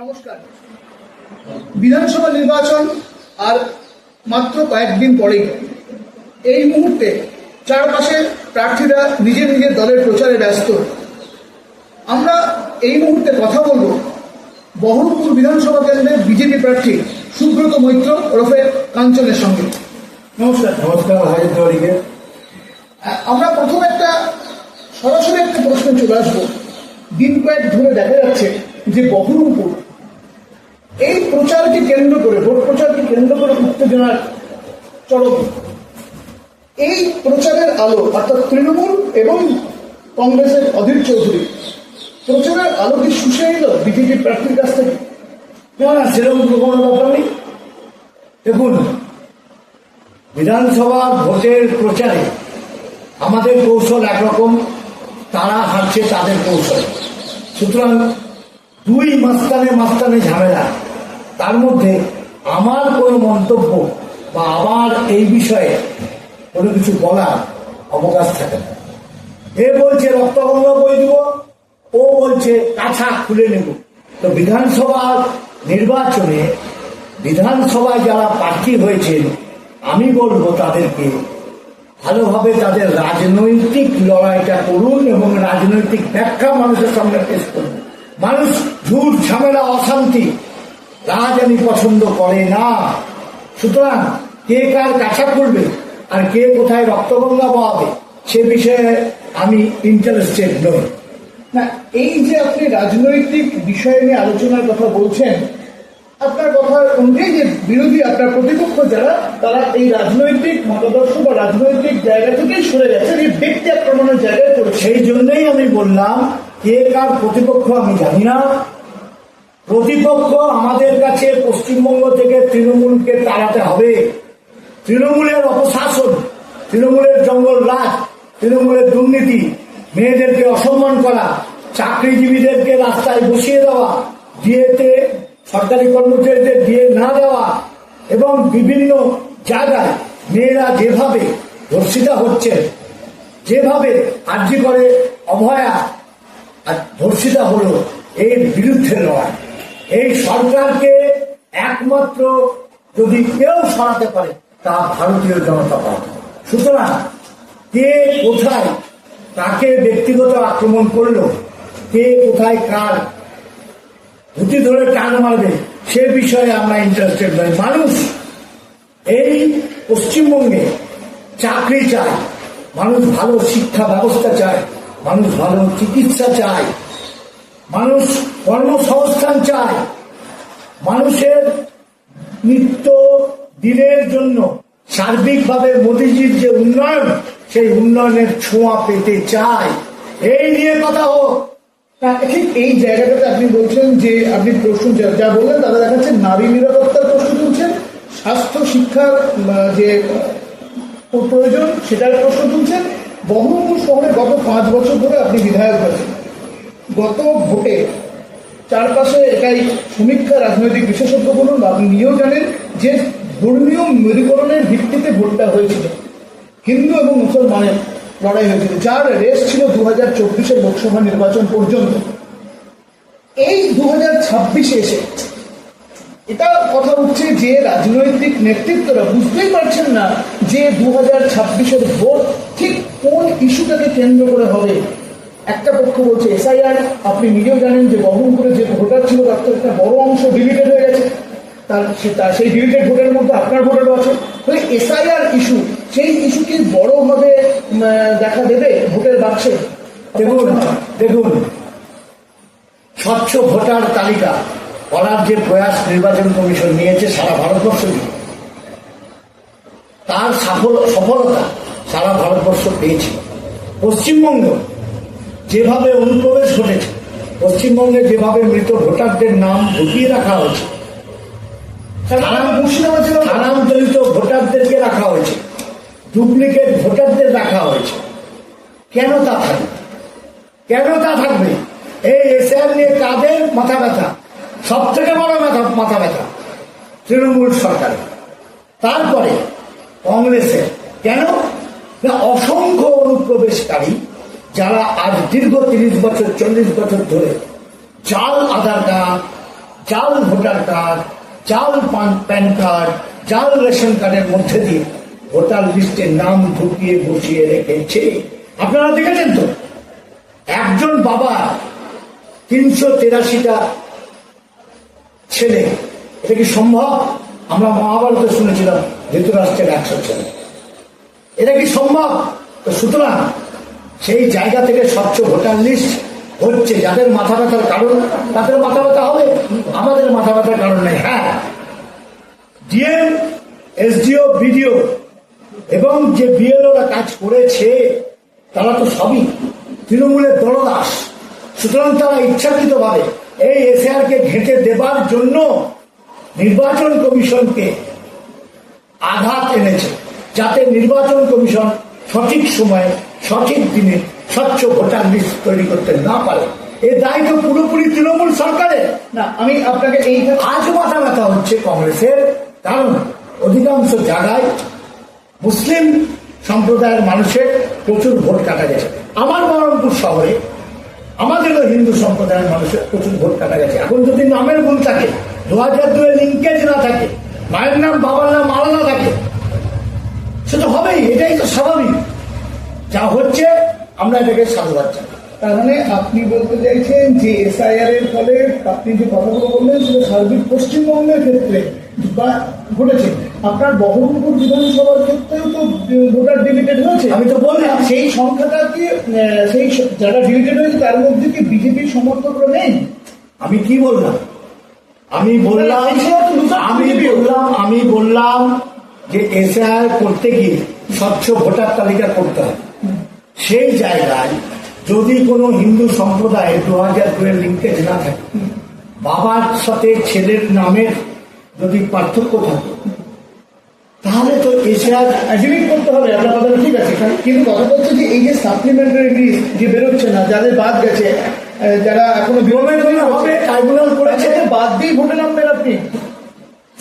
নমস্কার। বিধানসভা নির্বাচন আর মাত্র কয়েকদিন পরেই। এই মুহূর্তে চারপাশে প্রার্থীরা নিজের নিজের দলের প্রচারে ব্যস্ত। আমরা এই মুহূর্তে কথা বলবো বহরমপুর বিধানসভা কেন্দ্রের বিজেপি প্রার্থী সুব্রত মৈত্র ওরফে কাঞ্চনের সঙ্গে। নমস্কার। নমস্কার। আমরা প্রথমে সরাসরি একটা প্রশ্ন চলে আসবো। দিন কয়েক ধরে দেখা যাচ্ছে যে বহরমপুর এই প্রচারকে কেন্দ্র করে, ভোট প্রচারকে কেন্দ্র করে উত্তেজনার চরম। এই প্রচারের আলো, অর্থাৎ তৃণমূল এবং কংগ্রেসের অধীর চৌধুরী প্রচারের আলো কি শুষে এলো বিজেপি প্রার্থীর কাছ থেকে? না, সেরকম কোনো ব্যাপার নেই। দেখুন, বিধানসভা ভোটের প্রচারে আমাদের কৌশল একরকম, তারা হারছে তাদের কৌশল। সুতরাং দুই মাঝখানে ঝামেলা। তার মধ্যে আমার কোনো মন্তব্য বা আমার এই বিষয়ে কোনো কিছু বলার অবকাশ থাকে না। এ বলছে রক্তগঙ্গা বই দিব, ও বলছে কাছা খুলে নেব। তো বিধানসভার নির্বাচনে বিধানসভায় যারা প্রার্থী হয়েছেন, আমি বলবো তাদেরকে ভালোভাবে তাদের রাজনৈতিক লড়াইটা করুন এবং রাজনৈতিক ব্যাখ্যা মানুষের সামনে পেশ করুন। মানুষ ঝুট ঝামেলা অশান্তি রাজনীতি পছন্দ করে না। সুতরাং কে কার কাছা করবে আর কে কোথায় রক্তগঙ্গা বহাবে সে বিষয়ে আমি ইন্টারেস্টেড নই। না, এই যে আপনি রাজনৈতিক বিষয় নিয়ে আলোচনার কথা বলছেন, আপনার কথা অনুযায়ী যে বিরোধী, আপনার প্রতিপক্ষ যারা, তারা এই রাজনৈতিক মতাদর্শ বা রাজনৈতিক জায়গা থেকেই সরে গেছে, এই ব্যক্তি আক্রমণের জায়গায় পড়েছে। সেই জন্যই আমি বললাম কে কার প্রতিপক্ষ আমি জানি না। প্রতিপক্ষ আমাদের কাছে পশ্চিমবঙ্গ থেকে তৃণমূলকে তাড়াতে হবে। তৃণমূলের অপশাসন, তৃণমূলের জঙ্গল রাজ, তৃণমূলের দুর্নীতি, মেয়েদেরকে অসম্মান করা, চাকরিজীবীদেরকে রাস্তায় বসিয়ে দেওয়া, ডিএতে সরকারি কর্মচারীদের ডিএ না দেওয়া এবং বিভিন্ন জায়গায় মেয়েরা যেভাবে ধর্ষিতা হচ্ছে, যেভাবে আর্জি করে অভয়া আর ধর্ষিতা হলো, এর বিরুদ্ধে লড়াই। এই সরকারকে একমাত্র যদি কেউ সরাতে পারে তা ভারতীয় জনতা পার্টি। সুতরাং কে কোথায় কাকে ব্যক্তিগত আক্রমণ করলো, কে কোথায় কার ধুতি ধরে টান মারবে সে বিষয়ে আমরা ইন্টারেস্টেড নই। মানুষ এই পশ্চিমবঙ্গে চাকরি চায়, মানুষ ভালো শিক্ষা ব্যবস্থা চায়, মানুষ ভালো চিকিৎসা চায়, মানুষ কর্মসংস্থান চায়, মানুষের নিত্য দিনের জন্য সার্বিকভাবে মোদীজির যে উন্নয়ন, সেই উন্নয়নের ছোঁয়া পেতে চায়। এই নিয়ে কথা হোক। ঠিক এই জায়গাটাতে আপনি বলছেন যে আপনি প্রশ্ন যা বললেন তারা দেখাচ্ছে নারী নিরাপত্তার প্রশ্ন তুলছেন, স্বাস্থ্য শিক্ষার যে প্রয়োজন সেটার প্রশ্ন তুলছেন। বহরমপুর শহরে গত 5 বছর ধরে আপনি বিধায়ক হয়েছেন। গত ভোটে চারপাশে এটাই সমীক্ষা, রাজনৈতিক বিশেষজ্ঞ বলুন বা আপনি নিজেও জানেন যে ধর্মীয় মেরুকরণের ভিত্তিতে ভোটটা হয়েছিল, হিন্দু এবং মুসলমানের লড়াই হয়েছিল, যার রেস ছিল 2024 লোকসভা নির্বাচন পর্যন্ত। এই 2026 এসে এটা কথা উঠছে যে রাজনৈতিক নেতৃত্বরা বুঝতেই পারছেন না যে 2026 ভোট ঠিক কোন ইস্যুটাকে কেন্দ্র করে হবে। একটা পক্ষ বলছে এসআইআর, আপনি নিজেও জানেন যে বহরমপুরে যে ভোটার ছিল তার তো একটা বড় অংশ ডিলিটেড হয়ে গেছে, সেই ডিলিটেড ভোটের মধ্যে আপনার ভোটারও আছে। তাহলে এসআইআর ইস্যু, সেই ইস্যু কি বড়ভাবে দেখা দেবে ভোটের বাক্সে? দেখুন, স্বচ্ছ ভোটার তালিকা করার যে প্রয়াস নির্বাচন কমিশন নিয়েছে সারা ভারতবর্ষ, তার সফলতা সারা ভারতবর্ষ পেয়েছে। পশ্চিমবঙ্গ যেভাবে অনুপ্রবেশ ঘটেছে, পশ্চিমবঙ্গে যেভাবে মৃত ভোটারদের নাম ঢুকিয়ে রাখা হয়েছে, স্থানান্তরিত ভোটারদেরকে রাখা হয়েছে, ডুপ্লিকেট ভোটারদের রাখা হয়েছে, কেন তা থাকবে? কেন তা থাকবে? এই এসআইআর নিয়ে কাদের মাথা ব্যথা? সব থেকে বড় মাথা ব্যথা তৃণমূল সরকারের, তারপরে কংগ্রেসের। কেন না, অসংখ্য অনুপ্রবেশকারী যারা আজ দীর্ঘ 30 বছর 40 বছর ধরে জাল আধার কার্ড, জাল ভোটার কার্ড, জাল প্যান কার্ড, জাল রেশন কার্ডের মধ্যে দিয়ে ভোটার লিস্টে নাম ঢুকিয়ে বসিয়ে রেখেছে। আপনারা দেখেছেন তো, একজন বাবা 383টা ছেলে, এটা কি সম্ভব? আমরা মহাভারতে শুনেছিলাম ধৃতরাষ্ট্রের 100 ছেলে, এটা কি সম্ভব? তো সুতরাং সেই জায়গা থেকে স্বচ্ছ ভোটার লিস্ট হচ্ছে। যাদের মাথা ব্যথার কারণ তাদের মাথা ব্যথা হবে, আমাদের মাথা ব্যথার কারণ নেই। হ্যাঁ, ডিএম, এসডিও, বিডিও এবং যে বিএলওরা কাজ করেছে তারা তো সবই তৃণমূলের দলদাস। সুতরাং তারা ইচ্ছাকৃতভাবে এই এসআরকে ঘেঁটে দেবার জন্য নির্বাচন কমিশনকে আঘাত এনেছে, যাতে নির্বাচন কমিশন সঠিক সময়ে সঠিক দিনে স্বচ্ছ ভোটার লিস্ট তৈরি করতে না পারে। এই দায়িত্ব পুরোপুরি তৃণমূল সরকারের। না, আমি আপনাকে এই আজ মাথা ব্যথা হচ্ছে কংগ্রেসের, কারণ অধিকাংশ জায়গায় মুসলিম সম্প্রদায়ের মানুষের প্রচুর ভোট কাটা গেছে। আমার বহরমপুর শহরে আমাদেরও হিন্দু সম্প্রদায়ের মানুষের প্রচুর ভোট কাটা গেছে। এখন যদি নামের ভুল থাকে, 2002 লিঙ্কেজ না থাকে, মায়ের নাম বাবার নাম আলাদা থাকে, সে তো হবেই, এটাই তো স্বাভাবিক। যা হচ্ছে আমরা এটাকে সাধুবাদ জানাই। তার মানে আপনি বলতে চাইছেন যে এসআইআর এর ফলে আপনি যে কথাগুলো বললেন সেটা সার্বিক পশ্চিমবঙ্গের ক্ষেত্রে বা ঘটেছে, আপনার বহরমপুর বিধানসভার ক্ষেত্রেও তো ভোটার ডিলিটেড হয়েছে। আমি তো বললাম সেই সংখ্যাটা কি, সেই যারা ডিলিটেড হয়েছে তার মধ্যে কি বিজেপির সমর্থকরা নেই? আমি কি বললাম? আমি বললাম যে এসআইআর করতে গিয়ে স্বচ্ছ ভোটার তালিকা করতে হবে। সেই জায়গায় যদি কোনো হিন্দু সম্প্রদায়ের 2002 লিঙ্কেজ না থাকে, বাবার সাথে ছেলের নামের যদি পার্থক্য থাকে, তাহলে তো এসআইআর অ্যাজিমিট করতে হবে। আপনার কথাটা ঠিক আছে, কিন্তু কথা হচ্ছে যে এই যে সাপ্লিমেন্টারি লিস্ট যে বেরোচ্ছে না, যাদের বাদ গেছে, যারা এখনো হবে ট্রাইব্যুনাল করেছে, বাদ দিয়ে ভোটে নামবেন আপনি।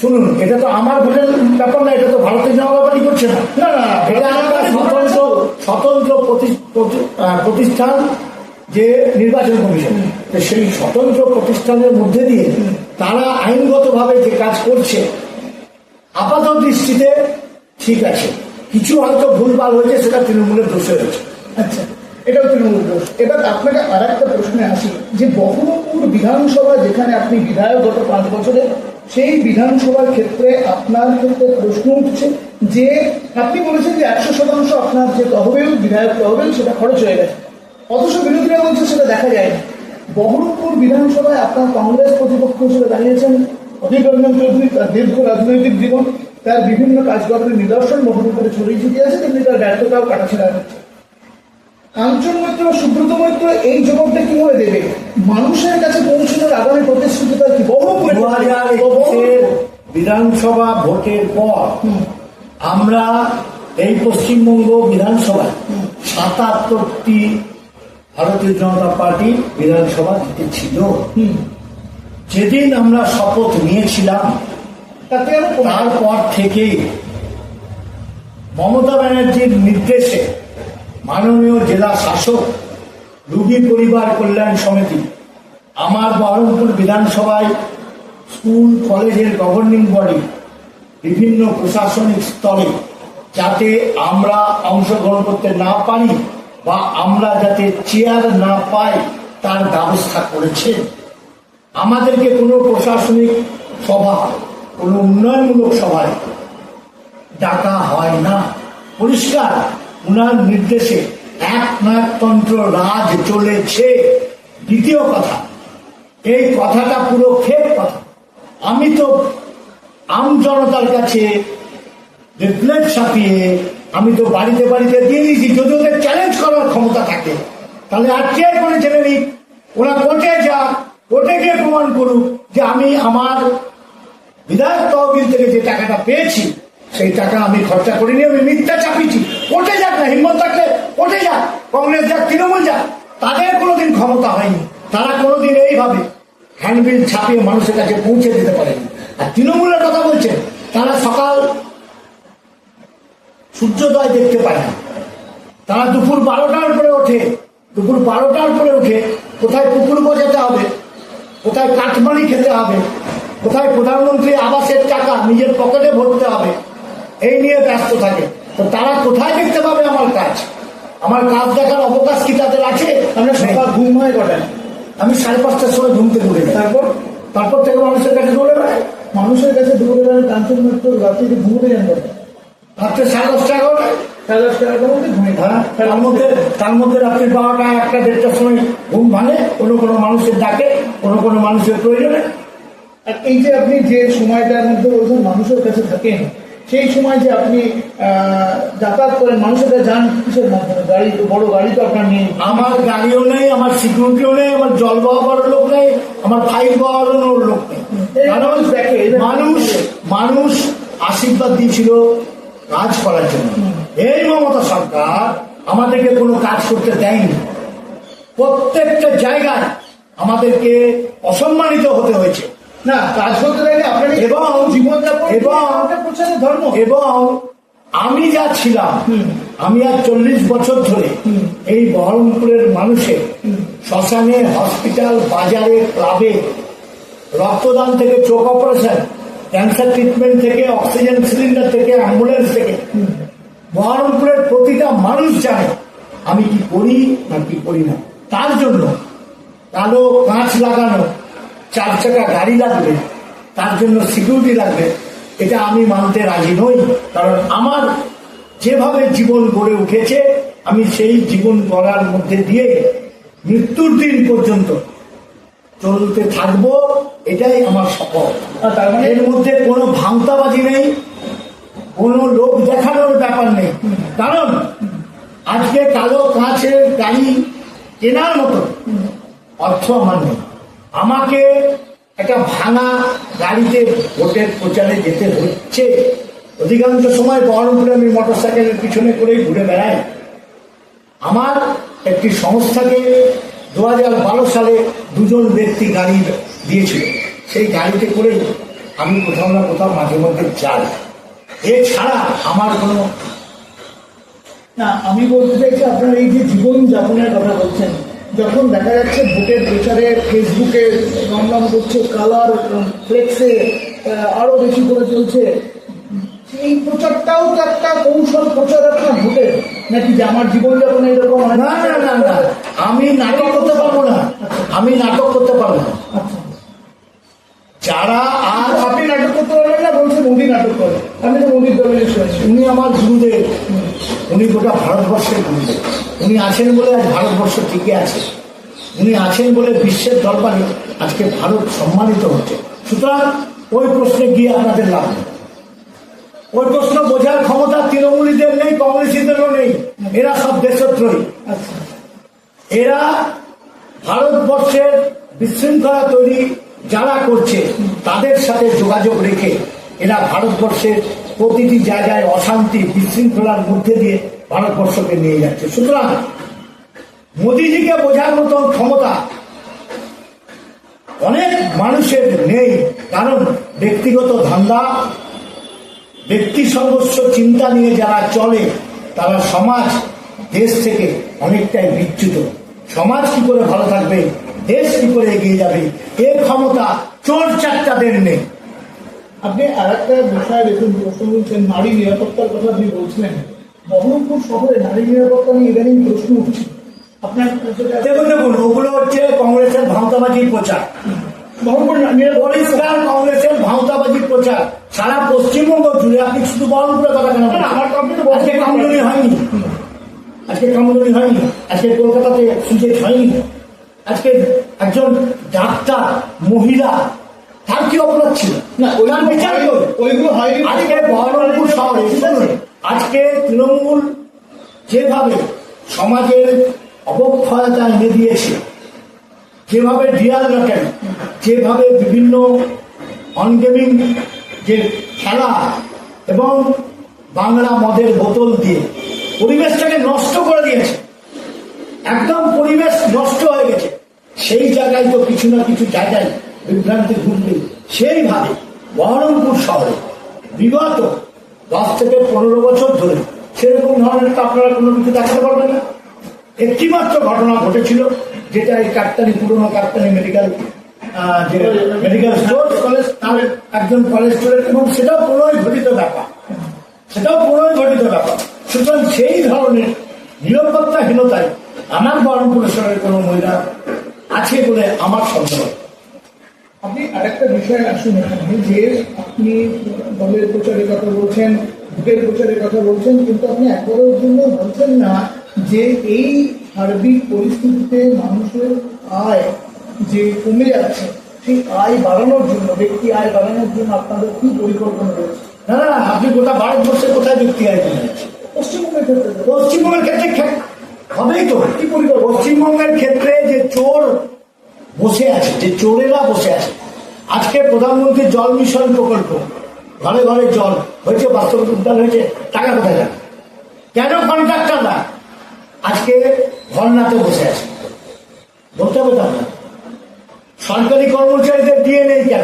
শুনুন, এটা তো আমার ভোটের ব্যাপার না, এটা তো ভারতীয় জনতা পার্টি করছে না। না না, এটা একটা স্বতন্ত্র প্রতিষ্ঠান যে নির্বাচন কমিশন, সেই স্বতন্ত্র প্রতিষ্ঠানের মধ্যে দিয়ে তারা আইনগতভাবে যে কাজ করছে আপাত দৃষ্টিতে ঠিক আছে। কিছু হয়তো ভুলভাল হয়েছে, সেটা তৃণমূলের দোষে হয়েছে। আচ্ছা, এটাও তৃণমূল দোষ। এবার আপনাকে আর একটা প্রশ্নে আসি, যে বহরমপুর বিধানসভা যেখানে আপনি বিধায়ক গত 5 বছরে, সেই বিধানসভার ক্ষেত্রে আপনার ক্ষেত্রে প্রশ্ন উঠছে যে আপনি বলেছেন যে 100% আপনার যে তহবিল, বিধায়ক তহবিল, সেটা খরচ হয়ে গেছে, অথচ বিরোধীরা বলছে সেটা দেখা যায়নি। বহরমপুর বিধানসভায় আপনার কংগ্রেস প্রতিপক্ষ হিসেবে দাঁড়িয়েছেন অধীর রঞ্জন চৌধুরী। তার দীর্ঘ রাজনৈতিক জীবন, তার বিভিন্ন কাজকর্মের নিদর্শন বহরমপুরে ছড়িয়ে ছিটিয়ে আছে, তেমনি তার ব্যর্থতাও কাটাছেড়া হচ্ছে। কাঞ্চন মৈত্র, সুব্রত মৈত্র এই জবাবটা কিভাবে দেবে? মানুষের কাছে পৌঁছানোর আগামী প্রতিশ্রুতি তার কি? 2021 বিধানসভা ভোটের পর আমরা এই পশ্চিমবঙ্গ বিধানসভায় 77টি ভারতীয় জনতা পার্টি বিধানসভা জিতেছিল। যেদিন আমরা শপথ নিয়েছিলাম তারপর থেকে মমতা ব্যানার্জির নির্দেশে মাননীয় জেলা শাসক, রুগী পরিবার কল্যাণ সমিতি, আমার বহরমপুর বিধানসভায় স্কুল কলেজের গভর্নিং বডি, বিভিন্ন প্রশাসনিক স্তরে যাতে আমরা অংশগ্রহণ করতে না পারি বা আমরা যাতে চেয়ার না পাই তার ব্যবস্থা করেছেন। আমাদেরকে কোনো প্রশাসনিক সভা, কোনো উন্নয়নমূলক সভায় ডাকা হয় না। পরিষ্কার উনার নির্দেশে একনায়কতন্ত্র রাজ চলেছে। দ্বিতীয় কথা, এই কথাটা পুরো ফেক কথা। আমি তো আম জনতার কাছে রিপ্লেট ছাপিয়ে আমি তো বাড়িতে বাড়িতে দিয়ে দিয়েছি। যদি ওদের চ্যালেঞ্জ করার ক্ষমতা থাকে তাহলে আর কে করে জেনে নিক, ওরা কোর্টে যাক, কোর্টে গিয়ে প্রমাণ করুক যে আমি আমার বিধায়ক তহবিল থেকে যে টাকাটা পেয়েছি সেই টাকা আমি খরচা করিনি, আমি মিথ্যা চাপিয়েছি। কোর্টে যাক না, হিম্মত থাকলে কোর্টে যাক, কংগ্রেস যাক, তৃণমূল যাক, তাদের কোনোদিন ক্ষমতা হয়নি। তারা কোনোদিন এইভাবে হ্যান্ডবিল ছাপিয়ে মানুষের কাছে পৌঁছে দিতে পারেনি। আর তৃণমূলের কথা বলছেন, তারা সকাল সূর্যোদয় দেখতে পায় না, তারা দুপুর 12টার পরে ওঠে। দুপুর 12টার পরে উঠে কোথায় পুকুর বোঝাতে হবে কোথায় কাটমানি খেতে হবে, কোথায় প্রধানমন্ত্রী আবাসের টাকা নিজের পকেটে ভরতে হবে, এই নিয়ে ব্যস্ত থাকে। তো তারা কোথায় দেখতে পাবে আমার কাজ? আমার কাজ দেখার অবকাশ কি তাদের আছে? আমরা সকাল ঘুম হয় কটায়? আমি 5:30টার সময় ঘুম থেকে উঠে যাই। তারপর থেকে মানুষের কাছে দৌড়ে বেড়াই। মানুষের কাছে দৌড়ে বেড়ানো কাঞ্চন মাত্র রাত্রিতে ঘুমোতে যান কটায়? রাত্রে 10:30 11টায়। 10:30 মধ্যে ঘুমিয়ে হ্যাঁ, তার মধ্যে রাত্রি 12টা 1টা 1:30টার সময় ঘুম ভাঙে, কোনো মানুষের ডাকে, কোনো মানুষের প্রয়োজনে। আর এই যে আপনি যে সময়টার মধ্যে বলছেন মানুষের কাছে থাকেন, সেই সময় যে আপনি যাতায়াত করেন, মানুষের কাছে যান কিসের মাধ্যমে? গাড়ি তো, বড় গাড়ি তো আপনার নেই। আমার গাড়িও নেই, আমার সিকিউরিটিও নেই, আমার জল বহাবার লোক নেই, আমার ফাইল বহানোর লোক নেই। কারণ মানুষ আশীর্বাদ দিয়েছিল কাজ করার জন্য। এই মমতা সরকার আমাদেরকে কোনো কাজ করতে দেয়নি। প্রত্যেকটা জায়গায় আমাদেরকে অসম্মানিত হতে হয়েছে। না, কাজ করতে দেয়নি আপনার, এবং জীবনযাপন এবং প্রচারের ধর্ম। এবং আমি যা ছিলাম, আমি আর 40 বছর ধরে এই বহরমপুরের মানুষের শ্মশানে, হসপিটাল, বাজারে, ক্লাবে, রক্তদান থেকে চোখ অপারেশন, ক্যান্সার ট্রিটমেন্ট থেকে অক্সিজেন সিলিন্ডার থেকে অ্যাম্বুলেন্স থেকে, বহরমপুরের প্রতিটা মানুষ জানে আমি কি করি না কি করি না। তার জন্য কালো কাঁচ লাগানো 4 চাকা গাড়ি লাগবে, তার জন্য সিকিউরিটি লাগবে, এটা আমি মানতে রাজি নই। কারণ আমার যেভাবে জীবন গড়ে উঠেছে, আমি সেই জীবন গড়ার মধ্যে দিয়ে মৃত্যুর দিন পর্যন্ত চলতে থাকবো, এটাই আমার শপথ। তার মানে এর মধ্যে কোনো ভাঙতাবাজি নেই, কোনো লোক দেখানোর ব্যাপার নেই। কারণ আজকে কালো কাঁচের গাড়ি কেনার মতো অর্থ আমার নেই। আমাকে একটা ভাঙা গাড়িতে ভোটের প্রচারে যেতে হচ্ছে। অধিকাংশ সময় বহরমপুরে আমি মোটরসাইকেলের পিছনে করেই ঘুরে বেড়াই। আমার একটি সংস্থাকে 2012 সালে 2জন ব্যক্তি গাড়ি দিয়েছিল, সেই গাড়িতে করেই আমি কোথাও না কোথাও মাঝে মধ্যে যাই। এছাড়া আমার কোনো না, আমি বলতে চাইছি আপনার এই যে জীবন যাপনের কথা বলছেন, যখন দেখা যাচ্ছে ভোটের প্রচারে ফেসবুকে রমরম করছে, কালার ফ্লেক্সে আরো বেশি করে চলছে, এই প্রচারটাও তো একটা কৌশল প্রচার আপনার ভোটের, নাকি যে আমার জীবনযাপনে এরকম হয়? না না না না, আমি নাটক করতে পারবো না, আমি নাটক করতে পারবো না। আচ্ছা, যারা আর আপনি নাটক করতে পারবেন না বলছে মোদী নাটক করে, আমি তো মোদীর দলের শুনেছি। উনি আমার গুরুদেব, উনি গোটা ভারতবর্ষের গুরুদেব। উনি আছেন বলে আজ ভারতবর্ষ টিকে আছে, উনি আছেন বলে বিশ্বের দরবারে আজকে ভারত সম্মানিত হচ্ছে। সুতরাং ওই প্রশ্নে গিয়ে আপনাদের লাভ নেই। ওই প্রশ্ন বোঝার ক্ষমতা তৃণমূলীদের নেই, কংগ্রেসীদেরও নেই। এরা সব দেশদ্রোহী। আচ্ছা, এরা ভারতবর্ষের বিশৃঙ্খলা তৈরি যারা করছে তাদের সাথে যোগাযোগ রেখে এরা ভারতবর্ষের প্রতিটি জায়গায় অশান্তি বিশৃঙ্খলার মধ্যে দিয়ে ভারতবর্ষকে নিয়ে যাচ্ছে। সুতরাং মোদীজিকে বোঝার মতন ক্ষমতা অনেক মানুষের নেই। কারণ ব্যক্তিগত ধান্দা, ব্যক্তি সর্বস্ব চিন্তা নিয়ে যারা চলে তারা সমাজ দেশ থেকে অনেকটাই বিচ্যুত। সমাজ কি করে ভালো থাকবে, দেশ কি করে এগিয়ে যাবে, এর ক্ষমতা চোর চারটাদের নেই। আপনি আর একটা বিষয় দেখুন, প্রশ্ন বলছেন নারী নিরাপত্তার কথা আপনি বলছিলেন। বহরমপুর শহরে নারী নিরাপত্তা নিয়ে ইদানিং প্রশ্ন উঠছে আপনার। দেখুন ওগুলো হচ্ছে কংগ্রেসের ভাঁওতাবাজির প্রচার। বহরমপুর পরিষ্কার কংগ্রেসের ভাঁওতাবাজির প্রচার সারা পশ্চিমবঙ্গ জুড়ে। আপনি শুধু বহরমপুরের কথা কেন? আমার কমপ্লিট আজকে কামদুনি হয়নি, আজকে কামদুনি হয়নি, আজকে কলকাতাতে সুযোগ হয়নি, আজকে একজন ডাক্তার মহিলা তার কি অপরাধ ছিল না, বিচার ওইগুলো হয়নি। আজকে বহরমপুর শহরে আজকে তৃণমূল যেভাবে সমাজের অবক্ষয়তা এনে দিয়েছে, যেভাবে ডিয়ার লটারি, যেভাবে বিভিন্ন অনগেমিং যে খেলা এবং বাংলা মদের বোতল দিয়ে পরিবেশটাকে নষ্ট করে দিয়েছে, একদম পরিবেশ নষ্ট হয়ে গেছে। সেই জায়গায় তো কিছু না কিছু জায়গায় বিভ্রান্তি ঘটবে। সেইভাবে বহরমপুর শহরে বিগত 10 থেকে 15 বছর ধরে সেরকম ধরনের তো আপনারা কোনো কিছু দেখাতে পারবেন না। একটিমাত্র ঘটনা ঘটেছিল, যেটা এই পুরনো কাপ্তানি মেডিকেল যে মেডিকেল স্টোর কলেজ, তার একজন কলেজ স্টুডেন্ট, এবং সেটাও পুরোই ঘটিত ব্যাপার, সুতরাং সেই ধরনের নিরাপত্তাহীনতায় আমার বহরমপুর শহরের কোনো মহিলা আছে বলে আমার সন্দেহ। আপনি আরেকটা বিষয় আসুন এখানে, যে আপনি দলের প্রচারের কথা বলছেন, ভোটের প্রচারের কথা বলছেন, কিন্তু আপনি একবারের জন্য বলছেন না যে এই সার্বিক পরিস্থিতিতে মানুষের আয় যে কমে যাচ্ছে, সেই আয় বাড়ানোর জন্য, ব্যক্তি আয় বাড়ানোর জন্য আপনাদের কি পরিকল্পনা রয়েছে? না, আপনি গোটা ভারতবর্ষে কোথায় ব্যক্তি আয় কমে যাচ্ছে? পশ্চিমবঙ্গের ক্ষেত্রে হবেই তো। কি পরিকল্পনা? পশ্চিমবঙ্গের ক্ষেত্রে যে চোর বসে আছে, যে চোরেরা বসে আছে, আজকে প্রধানমন্ত্রী জল মিশন প্রকল্প, ঘরে ঘরে জল হয়েছে, বাস্তব উদ্যান হয়েছে, টাকা কোথায় যাবে? কেন কন্ট্রাক্টররা আজকে ধর্নাতে বসে আছে? বলতে হবে না। সরকারি কর্মচারীদের দিয়ে নেই কেন?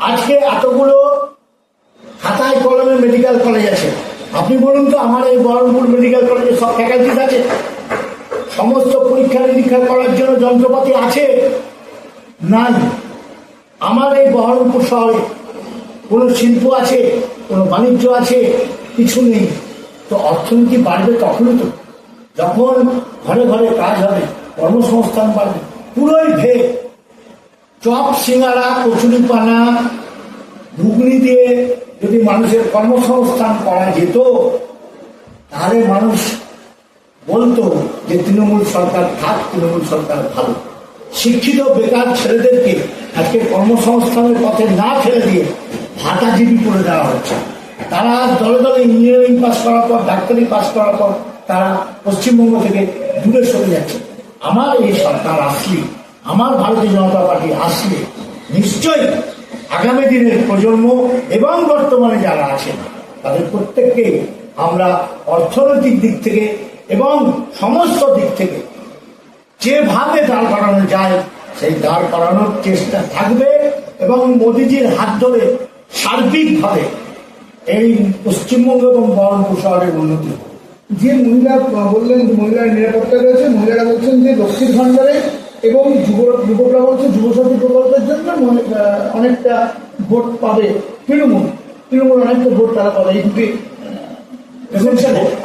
আজকে এতগুলো খাতায় কলমে মেডিকেল কলেজ আছে, আপনি বলুন তো আমার এই বহরমপুর মেডিকেল কলেজে সব ফ্যাকাল্টিস আছে? সমস্ত পরীক্ষা নিরীক্ষা করার জন্য যন্ত্রপাতি আছে? নাই। আমার এই বহরমপুর শহরে কোনো শিল্প আছে, কোনো বাণিজ্য আছে? কিছু নেই। তো অর্থনীতি বাড়বে তখনই তো, যখন ঘরে ঘরে কাজ হবে, কর্মসংস্থান বাড়বে। পুরোই ভেদ। চপ সিঙ্গারা কচুরি পানা ঘুগনি দিয়ে যদি মানুষের কর্মসংস্থান করা যেত, তাহলে মানুষ বলতো যে তৃণমূল সরকার থাক, তৃণমূল সরকার ভালো। শিক্ষিত বেকার ছেলেদেরকে আজকে কর্মসংস্থানের পথে না ছেড়ে দিয়ে ভাতাজীবী করে দেওয়া হচ্ছে। তারা দলে দলে ইঞ্জিনিয়ারিং পাস করার পর, ডাক্তারি পাস করার পর তারা পশ্চিমবঙ্গ থেকে দূরে সরে যাচ্ছে। আমার এই সরকার আসলে, আমার ভারতীয় জনতা পার্টি আসলে, নিশ্চয়ই আগামী দিনের প্রজন্ম এবং বর্তমানে যারা আছেন তাদের প্রত্যেককে আমরা অর্থনৈতিক দিক থেকে এবং সমস্ত দিক থেকে যেভাবে দাঁড় করানো যায় সেই দাঁড় করানোর চেষ্টা থাকবে, এবং মোদিজির হাত ধরে সার্বিকভাবে এই পশ্চিমবঙ্গ এবং বহরমপুর শহরের উন্নতি। যে মহিলা বললেন মহিলার নিরাপত্তা রয়েছে, মহিলারা বলছেন যে লক্ষ্মীর ভান্ডারে এবং যুবকরা বলছে যুবশক্তি প্রকল্পের জন্য অনেকটা ভোট পাবে তৃণমূল অনেকটা ভোট তারা পাবে। এই দুটি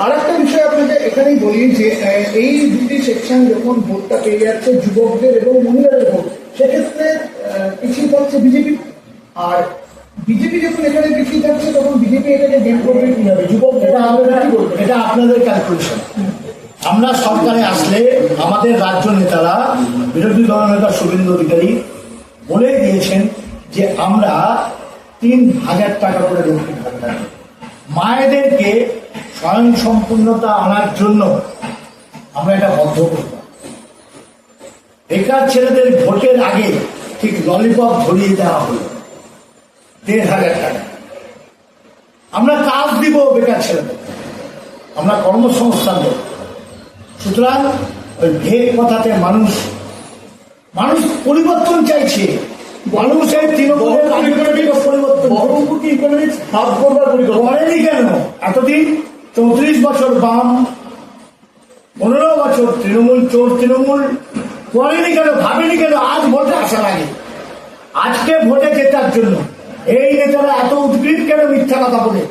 আর একটা বিষয় আপনাকে এখানেই বলি যে এই দুটি সেকশন যখন ভোটটা পেয়ে যাচ্ছে, যুবকদের এবং মহিলাদের ভোট, সেক্ষেত্রে পিছিয়ে থাকছে বিজেপি। আর বিজেপি যখন এখানে পিছিয়ে থাকছে, তখন বিজেপি এটাকে গেম করবে কিভাবে? যুবক এটা আপনাদের ক্যালকুলেশন। আমরা সরকারে আসলে আমাদের রাজ্য নেতারা, বিরোধী দল নেতা শুভেন্দু অধিকারী বলে দিয়েছেন যে আমরা ৩,০০০ টাকা করে লক্ষ্মীর ভান্ডার, মায়েদেরকে স্বয়ং সম্পূর্ণতা আনার জন্য আমরা এটা বদ্ধ করব। বেকার ছেলেদের ভোটের আগে ঠিক ললিপপ ধরিয়ে দেওয়া হলো ১,৫০০ টাকা। আমরা কাজ দিব বেকার ছেলেদের, আমরা কর্মসংস্থান দেব। সুতরাং ওই ভেদ কথাতে মানুষ পরিবর্তন চাইছে। মানুষের তৃণমূলের পরিবর্তন করেনি কেন? এতদিন ৩৪ বছর বাম, ১৫ বছর তৃণমূল, চোর তৃণমূল করেনি কেন? ভাবেনি কেন? আজ ভোটে আসার আগে, আজকে ভোটে জেতার জন্য এই নেতারা এত উদ্গ্রীব কেন মিথ্যা কথা বলে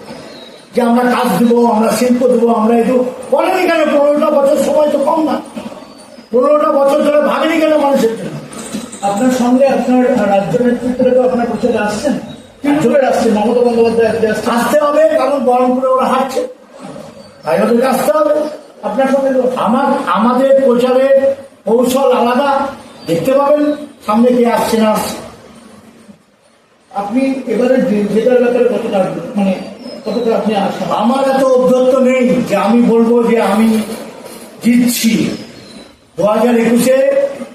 যে আমরা কাজ দেবো, আমরা শিল্প দেবো, আমরা এই বলেনি কেন? ১৫টা বছর সময় তো কম না, ১৫টা বছর ধরে ভাবেনি কেন মানুষের জন্য? আপনার সঙ্গে আপনার রাজ্য নেতৃত্বরা তো আপনার প্রচারে আসছেন, আসছে মমতা বন্দ্যোপাধ্যায় আসতে হবে, কারণ বহরমপুরে ওরা হাঁটছে, তাই ওদেরকে আসতে হবে। আপনার সঙ্গে আমাদের প্রচারের কৌশল আলাদা, দেখতে পাবেন সামনে কে আসছে না আসছে। আপনি এবারে জেতার ব্যাপারে কতটা আপনি আসেন? আমার এত অধ্যত্ত নেই যে আমি বলবো যে আমি জিতছি। 2021-এ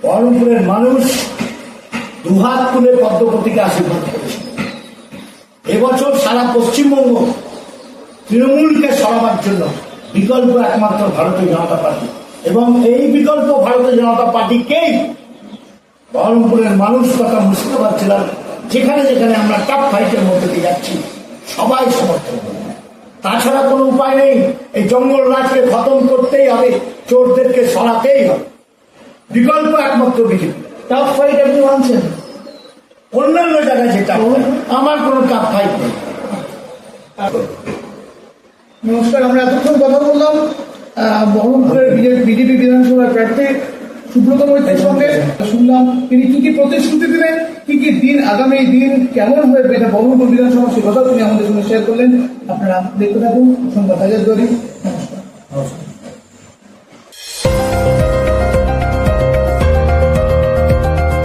বহরমপুরের মানুষ দুহাত তুলে পদ্মপতিকে আশীর্বাদ করেছে। এবছর সারা পশ্চিমবঙ্গ তৃণমূলকে সরাবার জন্য বিকল্প একমাত্র ভারতীয় জনতা পার্টি, এবং এই বিকল্প ভারতীয় জনতা পার্টিকেই বহরমপুরের মানুষ তথা মুর্শিদাবাদ জেলার যেখানে যেখানে আমরা টপ ফাইটের মধ্যে দিয়ে যাচ্ছি সবাই সমর্থন করবে। তাছাড়া কোনো উপায় নেই। এই জঙ্গল রাজকে খতম করতেই হবে, চোরদেরকে সরাতেই হবে। বিকল্প একমাত্র বিজেপি। টাফ ফাইট আপনি মানছেন? অন্যান্য জায়গায় যেটা হয়, আমার কোনো টাফ ফাইট নেই। নমস্কার, আমরা এতক্ষণ কথা বললাম বহরমপুরের বিজেপি বিধানসভার প্রার্থী সুব্রত মৈত্রের সঙ্গে। শুনলাম তিনি কি কি প্রতিশ্রুতি দিলেন, কি কি দিন আগামী দিন কেমন হবে বহরমপুর বিধানসভা, সে কথা তিনি আমাদের সঙ্গে শেয়ার করলেন। আপনারা দেখতে থাকুন সংবাদ হাজারদুয়ারি। নমস্কার।